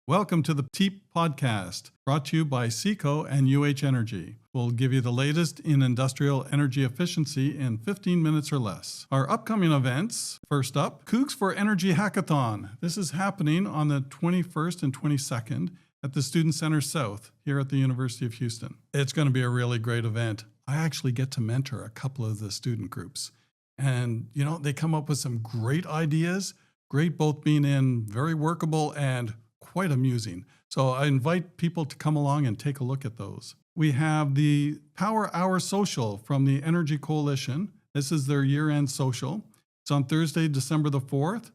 Welcome to the TEEP podcast, brought to you by SECO and Energy. We'll give you the latest in industrial energy efficiency in 15 minutes or less. Our upcoming events, first up, Coogs for Energy Hackathon. This is happening on the 21st and 22nd at the Student Center South here at the University of Houston. It's going to be a really great event. I actually get to mentor a couple of the student groups. And, they come up with some great ideas, great both being in very workable and quite amusing. So I invite people to come along and take a look at those. We have the Power Hour Social from the Energy Coalition. This is their year-end social. It's on Thursday, December the 4th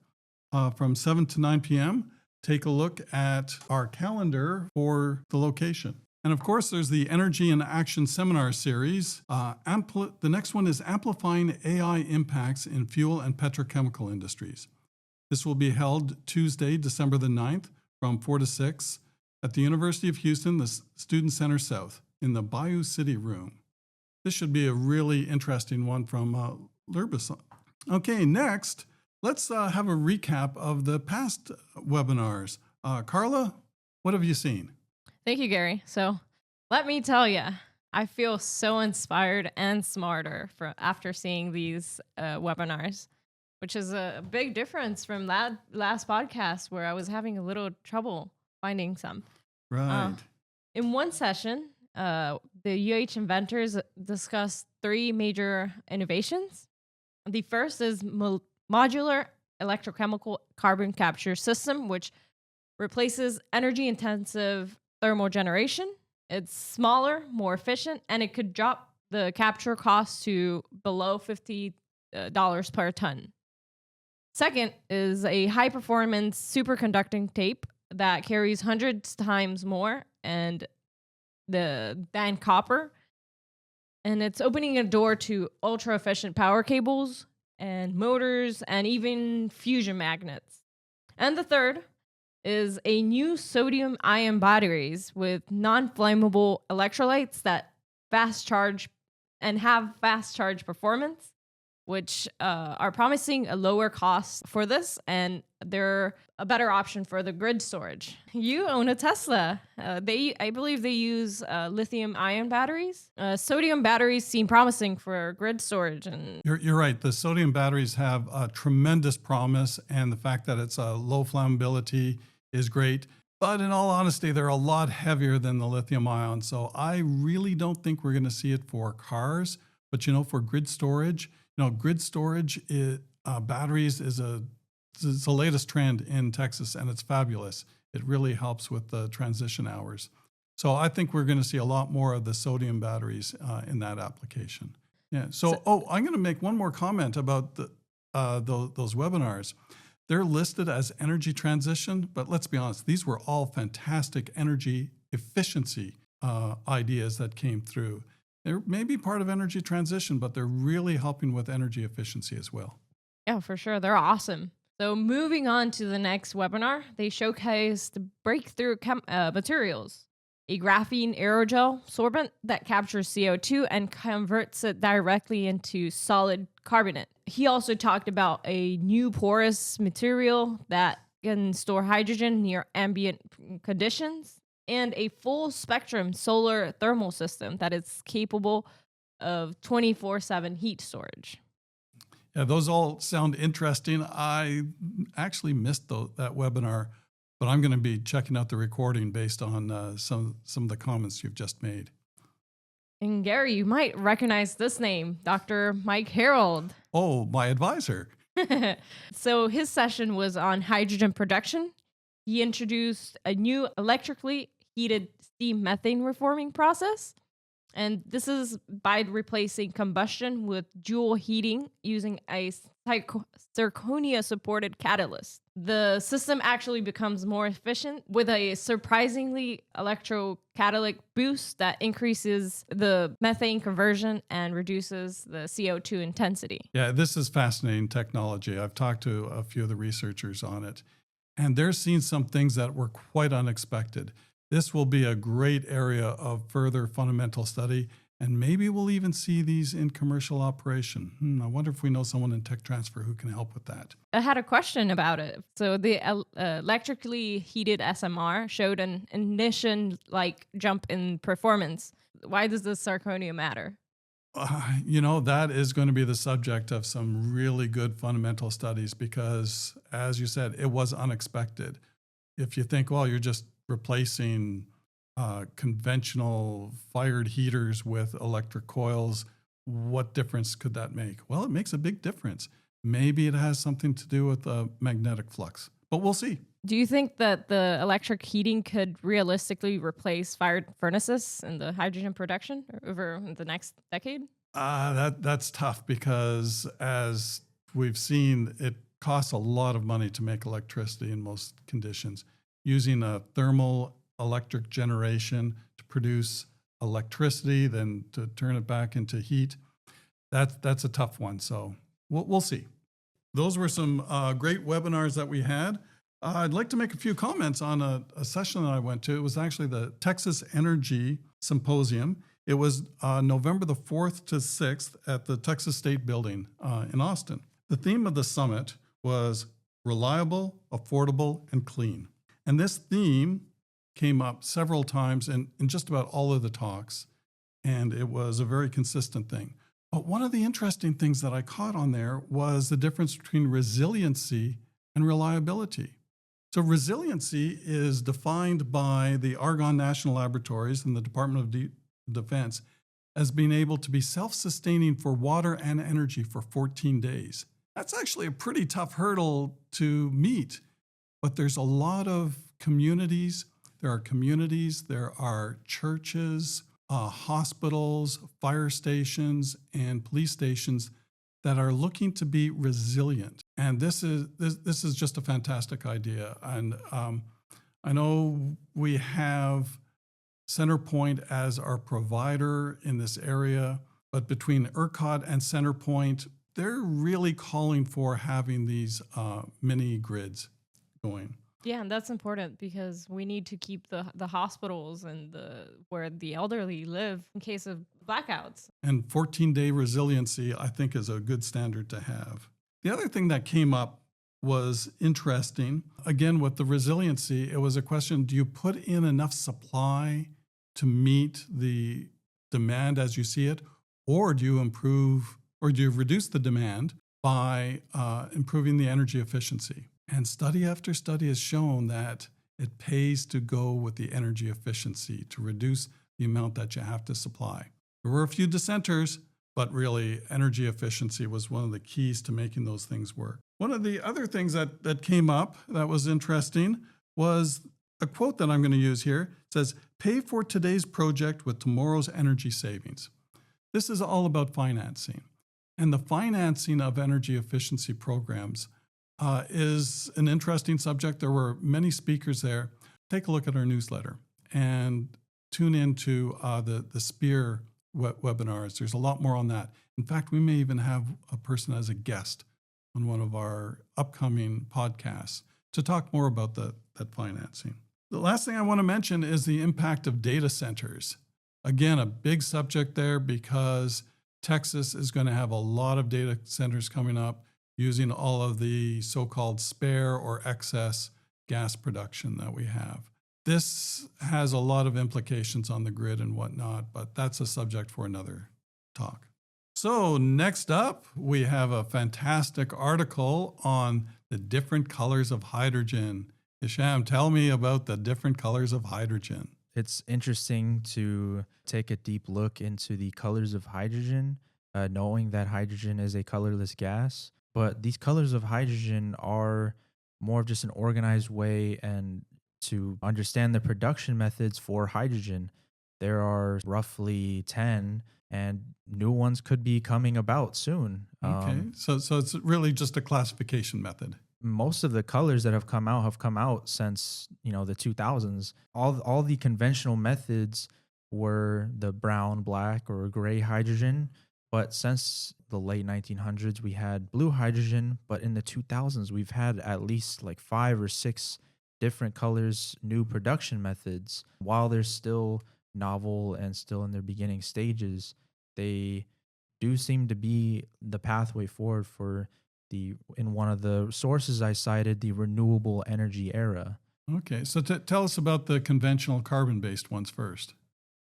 from 7 to 9 p.m. Take a look at our calendar for the location. And of course, there's the Energy in Action Seminar Series. The next one is Amplifying AI Impacts in Fuel and Petrochemical Industries. This will be held Tuesday, December the 9th from 4 to 6 at the University of Houston, the Student Center South in the Bayou City Room. This should be a really interesting one from Lurbison. Okay, next, let's have a recap of the past webinars. Carla, what have you seen? Thank you, Gary. So let me tell you, I feel so inspired and smarter after seeing these webinars, which is a big difference from that last podcast where I was having a little trouble finding some. Right. In one session, the inventors discussed three major innovations. The first is modular electrochemical carbon capture system, which replaces energy-intensive thermal generation. It's smaller, more efficient, and it could drop the capture cost to below $50 per ton. Second is a high-performance superconducting tape that carries hundreds times more than copper. And it's opening a door to ultra-efficient power cables and motors and even fusion magnets. And the third is a new sodium-ion batteries with non-flammable electrolytes that fast charge and have fast charge performance, which are promising a lower cost for this, and they're a better option for the grid storage. You own a Tesla. I believe they use lithium-ion batteries. Sodium batteries seem promising for grid storage. And You're right. The sodium batteries have a tremendous promise, and the fact that it's a low flammability is great. But in all honesty, they're a lot heavier than the lithium ion. So I really don't think we're going to see it for cars. But, for grid storage, batteries is the latest trend in Texas, and it's fabulous. It really helps with the transition hours. So I think we're going to see a lot more of the sodium batteries in that application. Yeah. So I'm going to make one more comment about those webinars. They're listed as energy transition, but let's be honest, these were all fantastic energy efficiency ideas that came through. They may be part of energy transition, but they're really helping with energy efficiency as well. Yeah, for sure. They're awesome. So moving on to the next webinar, they showcased breakthrough materials, a graphene aerogel sorbent that captures CO2 and converts it directly into solid carbonate. He also talked about a new porous material that can store hydrogen near ambient conditions, and a full spectrum solar thermal system that is capable of 24/7 heat storage. Yeah, those all sound interesting. I actually missed that webinar, but I'm going to be checking out the recording based on some of the comments you've just made. And Gary, you might recognize this name, Dr. Mike Harold. Oh, my advisor. So his session was on hydrogen production. He introduced a new electrically heated steam methane reforming process. And this is by replacing combustion with joule heating using a zirconia-supported catalyst. The system actually becomes more efficient with a surprisingly electrocatalytic boost that increases the methane conversion and reduces the CO2 intensity. Yeah, this is fascinating technology. I've talked to a few of the researchers on it, and they're seeing some things that were quite unexpected. This will be a great area of further fundamental study, And maybe we'll even see these in commercial operation. I wonder if we know someone in tech transfer who can help with that. I had a question about it. So the electrically heated SMR showed an ignition like jump in performance. Why does the zirconia matter? That is going to be the subject of some really good fundamental studies because, as you said, it was unexpected. If you think, well, you're just replacing conventional fired heaters with electric coils, what difference could that make? Well, it makes a big difference. Maybe it has something to do with magnetic flux, but we'll see. Do you think that the electric heating could realistically replace fired furnaces in the hydrogen production over the next decade? That's tough because, as we've seen, it costs a lot of money to make electricity in most conditions. Using a thermal electric generation to produce electricity, then to turn it back into heat, that's a tough one. So we'll see. Those were some great webinars that we had. I'd like to make a few comments on a session that I went to. It was actually the Texas Energy Symposium. It was November the 4th to 6th at the Texas State Building in Austin. The theme of the summit was reliable, affordable, and clean. And this theme came up several times in just about all of the talks, and it was a very consistent thing. But one of the interesting things that I caught on there was the difference between resiliency and reliability. So resiliency is defined by the Argonne National Laboratories and the Department of Defense as being able to be self-sustaining for water and energy for 14 days. That's actually a pretty tough hurdle to meet, but there's a lot of communities. There are churches, hospitals, fire stations, and police stations that are looking to be resilient. And this is just a fantastic idea. And I know we have Centerpoint as our provider in this area, but between ERCOT and Centerpoint, they're really calling for having these mini grids going. Yeah, and that's important because we need to keep the hospitals and where the elderly live in case of blackouts. And 14-day resiliency, I think, is a good standard to have. The other thing that came up was interesting. Again, with the resiliency, it was a question, do you put in enough supply to meet the demand as you see it, or do you reduce the demand by improving the energy efficiency? And study after study has shown that it pays to go with the energy efficiency to reduce the amount that you have to supply. There were a few dissenters, but really energy efficiency was one of the keys to making those things work. One of the other things that came up that was interesting was a quote that I'm going to use here. It says, "Pay for today's project with tomorrow's energy savings." This is all about financing. And the financing of energy efficiency programs is an interesting subject. There were many speakers there. Take a look at our newsletter and tune into the SPEAR webinars. There's a lot more on that. In fact, we may even have a person as a guest on one of our upcoming podcasts to talk more about that financing. The last thing I want to mention is the impact of data centers. Again, a big subject there because Texas is going to have a lot of data centers coming up using all of the so-called spare or excess gas production that we have. This has a lot of implications on the grid and whatnot, but that's a subject for another talk. So next up, we have a fantastic article on the different colors of hydrogen. Hisham, tell me about the different colors of hydrogen. It's interesting to take a deep look into the colors of hydrogen, knowing that hydrogen is a colorless gas. But these colors of hydrogen are more of just an organized way and to understand the production methods for hydrogen. There are roughly 10 and new ones could be coming about soon. Okay, so it's really just a classification method. Most of the colors that have come out since, the 2000s. All the conventional methods were the brown, black, or gray hydrogen. But since the late 1900s, we had blue hydrogen. But in the 2000s, we've had at least like 5 or 6 different colors, new production methods. While there's still novel and still in their beginning stages, they do seem to be the pathway forward for in one of the sources I cited, the renewable energy era. Okay, so tell us about the conventional carbon-based ones first.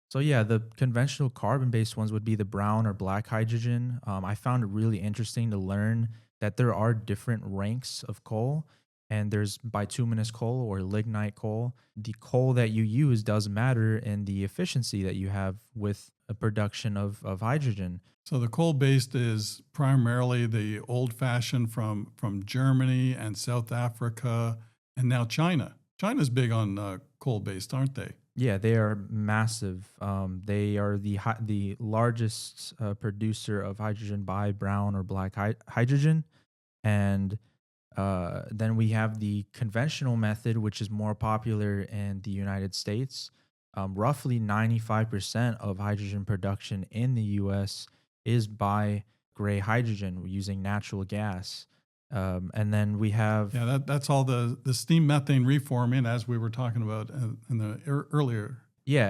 So yeah, the conventional carbon-based ones would be the brown or black hydrogen. I found it really interesting to learn that there are different ranks of coal, and there's bituminous coal or lignite coal. The coal that you use does matter in the efficiency that you have with a production of hydrogen. So the coal-based is primarily the old-fashioned from Germany and South Africa and now China. China's big on coal-based, aren't they? Yeah, they are massive. They are the largest producer of hydrogen by brown or black hydrogen. And then we have the conventional method, which is more popular in the United States. Roughly 95% of hydrogen production in the US is by gray hydrogen using natural gas. And then we have that's all the steam methane reforming, as we were talking about in the earlier. Yeah,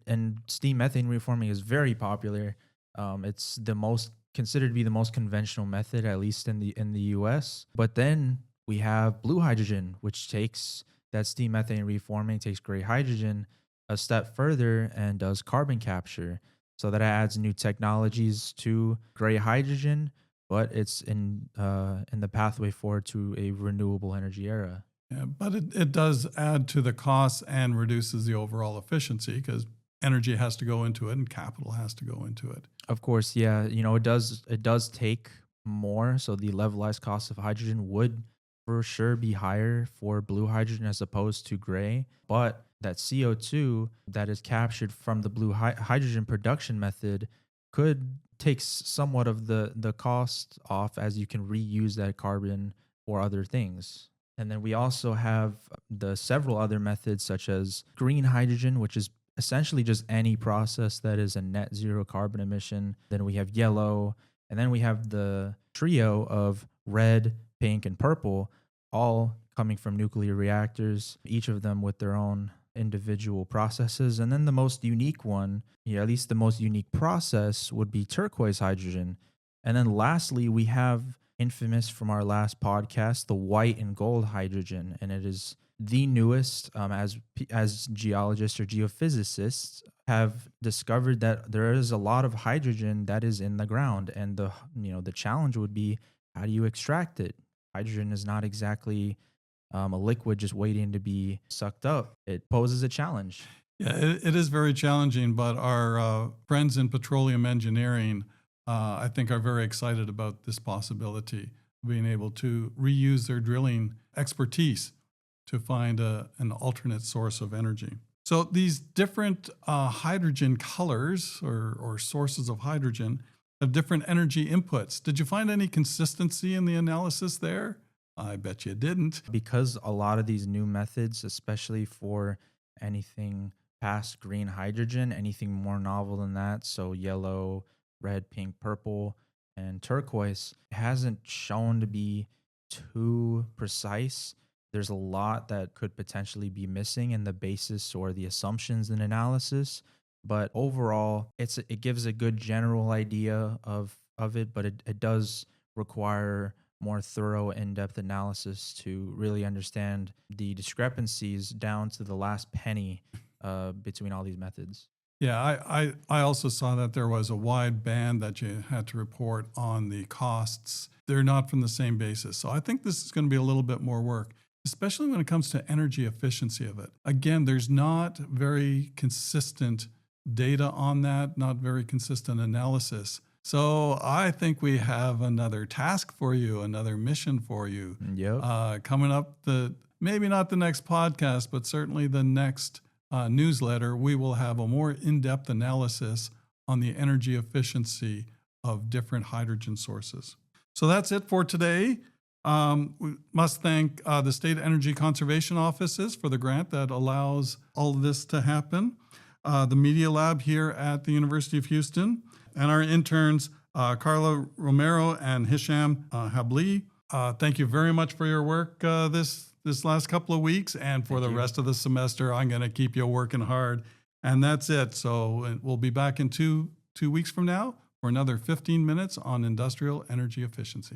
and steam methane reforming is very popular. It's the most considered to be the most conventional method, at least in the U.S. But then we have blue hydrogen, which takes that steam methane reforming, takes gray hydrogen a step further and does carbon capture. So that adds new technologies to gray hydrogen, but it's in the pathway forward to a renewable energy era. Yeah, but it does add to the costs and reduces the overall efficiency because energy has to go into it and capital has to go into it. Of course, yeah, it does take more. So the levelized cost of hydrogen would for sure be higher for blue hydrogen as opposed to gray, but that CO2 that is captured from the blue hydrogen production method could take somewhat of the cost off, as you can reuse that carbon for other things. And then we also have the several other methods such as green hydrogen, which is essentially just any process that is a net zero carbon emission. Then we have yellow, and then we have the trio of red, pink, and purple, all coming from nuclear reactors, each of them with their own individual processes. And then the most unique one, at least the most unique process, would be turquoise hydrogen. And then lastly, we have infamous from our last podcast, the white and gold hydrogen, and it is the newest. As geologists or geophysicists have discovered that there is a lot of hydrogen that is in the ground, and the challenge would be, how do you extract it? Hydrogen is not exactly a liquid just waiting to be sucked up. It poses a challenge. Yeah, it is very challenging, but our friends in petroleum engineering, I think, are very excited about this possibility of being able to reuse their drilling expertise to find an alternate source of energy. So these different hydrogen colors or sources of hydrogen have different energy inputs. Did you find any consistency in the analysis there? I bet you didn't. Because a lot of these new methods, especially for anything past green hydrogen, anything more novel than that, so yellow, red, pink, purple, and turquoise, hasn't shown to be too precise. There's a lot that could potentially be missing in the basis or the assumptions in analysis. But overall, it gives a good general idea of it, but it does require more thorough, in-depth analysis to really understand the discrepancies down to the last penny between all these methods. Yeah, I also saw that there was a wide band that you had to report on the costs. They're not from the same basis. So I think this is going to be a little bit more work, especially when it comes to energy efficiency of it. Again, there's not very consistent data on that, not very consistent analysis. So I think we have another task for you, another mission for you. Yep. Coming up, maybe not the next podcast, but certainly the next newsletter, we will have a more in-depth analysis on the energy efficiency of different hydrogen sources. So that's it for today. We must thank the State Energy Conservation Offices for the grant that allows all of this to happen, the Media Lab here at the University of Houston, and our interns, Carla Romero and Hisham Habli. Thank you very much for your work this last couple of weeks, and for the rest of the semester, I'm going to keep you working hard And that's it. So we'll be back in two weeks from now for another 15 minutes on industrial energy efficiency.